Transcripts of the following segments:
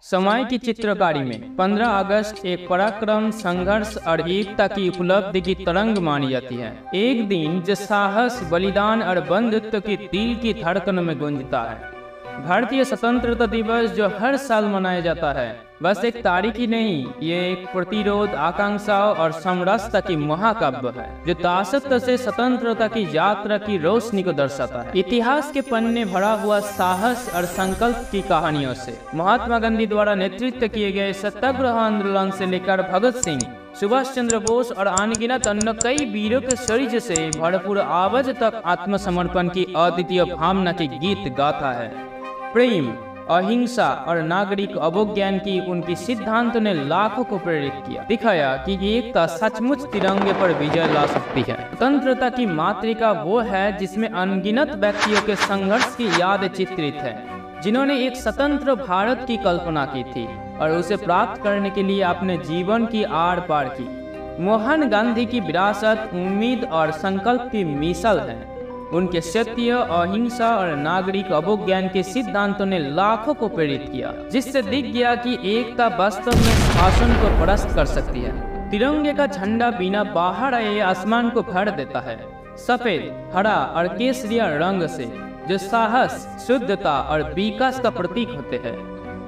समय की चित्रकारी में 15 अगस्त एक पराक्रम, संघर्ष और एकता की उपलब्धि की तरंग मानी जाती है। एक दिन जो साहस, बलिदान और बंधुत्व की दिल की धड़कन में गूंजता है। भारतीय स्वतंत्रता दिवस जो हर साल मनाया जाता है, बस एक तारीख ही नहीं, ये एक प्रतिरोध, आकांक्षा और समरसता की महाकाव्य है, जो ताकत से स्वतंत्रता की यात्रा की रोशनी को दर्शाता है। इतिहास के पन्ने भरा हुआ साहस और संकल्प की कहानियों से, महात्मा गांधी द्वारा नेतृत्व किए गए सत्याग्रह आंदोलन से लेकर भगत सिंह, सुभाष चंद्र बोस और अनगिनत अन्य कई वीरों के शौर्य से भरपूर आवाज तक आत्मसमर्पण की अद्वितीय भावना के गीत गाता है। प्रेम, अहिंसा और नागरिक अवज्ञान की उनकी सिद्धांतों ने लाखों को प्रेरित किया, दिखाया कि एकता सचमुच तिरंगे पर विजय ला सकती है। स्वतंत्रता की मातृका वो है जिसमें अनगिनत व्यक्तियों के संघर्ष की याद चित्रित है, जिन्होंने एक स्वतंत्र भारत की कल्पना की थी और उसे प्राप्त करने के लिए अपने जीवन की आड़ पार की। मोहन गांधी की विरासत उम्मीद और संकल्प की मिसाल है। उनके सत्य, अहिंसा और नागरिक अवज्ञान के सिद्धांतों ने लाखों को प्रेरित किया, जिससे दिख गया कि एकता वास्तव में शासन को परास्त कर सकती है। तिरंगे का झंडा बिना बाहर आए आसमान को भर देता है, सफेद, हरा और केसरिया रंग से, जो साहस, शुद्धता और विकास का प्रतीक होते हैं।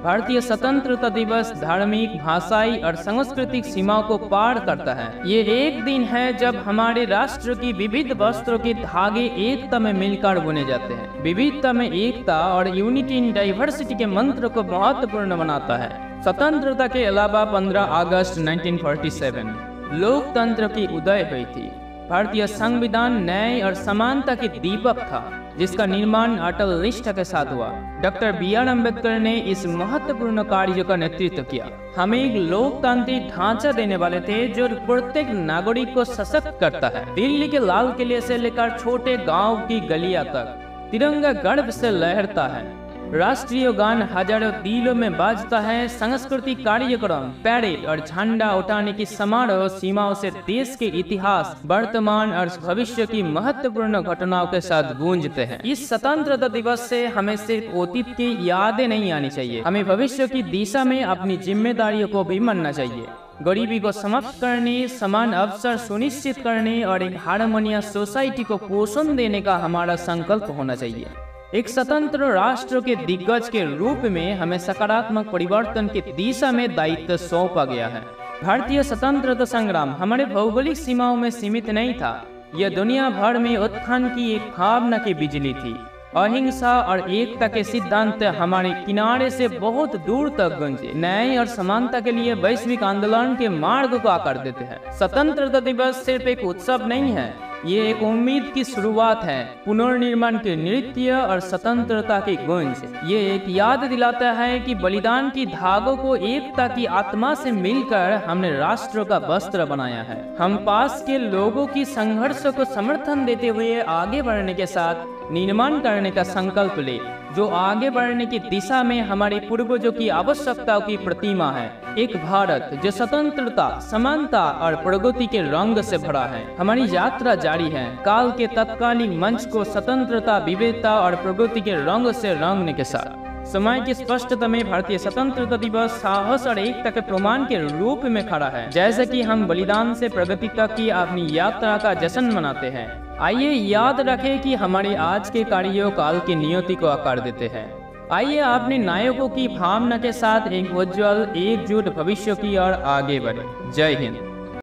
भारतीय स्वतंत्रता दिवस धार्मिक, भाषाई और सांस्कृतिक सीमाओं को पार करता है। ये एक दिन है जब हमारे राष्ट्र की विविध वस्त्रों के धागे एकता में मिलकर बुने जाते हैं। विविधता में एकता और यूनिटी इन डाइवर्सिटी के मंत्र को महत्वपूर्ण बनाता है। स्वतंत्रता के अलावा 15 अगस्त 1947 लोकतंत्र की उदय हुई थी। भारतीय संविधान न्याय और समानता की दीपक था, जिसका निर्माण अटल निष्ठा के साथ हुआ। Doctor B R. अम्बेडकर ने इस महत्वपूर्ण कार्य का नेतृत्व किया। हमें एक लोकतांत्रिक ढांचा देने वाले थे जो प्रत्येक नागरिक को सशक्त करता है। दिल्ली के लाल किले से लेकर छोटे गांव की गलियां तक तिरंगा गर्व से लहरता है। राष्ट्रीय गान हजारों दिलों में बाजता है। सांस्कृतिक कार्यक्रम, पैरेड और झंडा उठाने की समारोह सीमाओं से देश के इतिहास, वर्तमान और भविष्य की महत्वपूर्ण घटनाओं के साथ गूंजते हैं। इस स्वतंत्रता दिवस से हमें सिर्फ अतीत की यादें नहीं आनी चाहिए, हमें भविष्य की दिशा में अपनी जिम्मेदारियों को भी मानना चाहिए। गरीबी को समाप्त करने, समान अवसर सुनिश्चित करने और एक हार्मोनियस सोसाइटी को पोषण देने का हमारा संकल्प होना चाहिए। एक स्वतंत्र राष्ट्र के दिग्गज के रूप में हमें सकारात्मक परिवर्तन की दिशा में दायित्व सौंपा गया है। भारतीय स्वतंत्रता संग्राम हमारे भौगोलिक सीमाओं में सीमित नहीं था, यह दुनिया भर में उत्थान की एक भावना की बिजली थी। अहिंसा और एकता के सिद्धांत हमारे किनारे से बहुत दूर तक गूंजे, न्याय और समानता के लिए वैश्विक आंदोलन के मार्ग को आकार देते हैं। स्वतंत्रता दिवस सिर्फ एक उत्सव नहीं है, ये एक उम्मीद की शुरुआत है, पुनर्निर्माण के नृत्य और स्वतंत्रता की गूंज। ये एक याद दिलाता है कि बलिदान की धागों को एकता की आत्मा से मिलकर हमने राष्ट्र का वस्त्र बनाया है। हम पास के लोगों की संघर्ष को समर्थन देते हुए आगे बढ़ने के साथ निर्माण करने का संकल्प ले, जो आगे बढ़ने की दिशा में हमारे पूर्वजों की आवश्यकताओं की प्रतिमा है। एक भारत जो स्वतंत्रता, समानता और प्रगति के रंग से भरा है। हमारी यात्रा जारी है, काल के तत्कालीन मंच को स्वतंत्रता, विविधता और प्रगति के रंग से रंगने के साथ। समय की स्पष्टता में भारतीय स्वतंत्रता दिवस साहस और एकता के प्रमाण के रूप में खड़ा है। जैसे कि हम बलिदान से प्रगति तक की अपनी यात्रा का जश्न मनाते हैं, आइए याद रखें कि हमारे आज के कार्यों काल की नियति को आकार देते हैं। आइए अपने नायकों की भावना के साथ एक उज्जवल, एकजुट भविष्य की ओर आगे बढ़े। जय हिंद।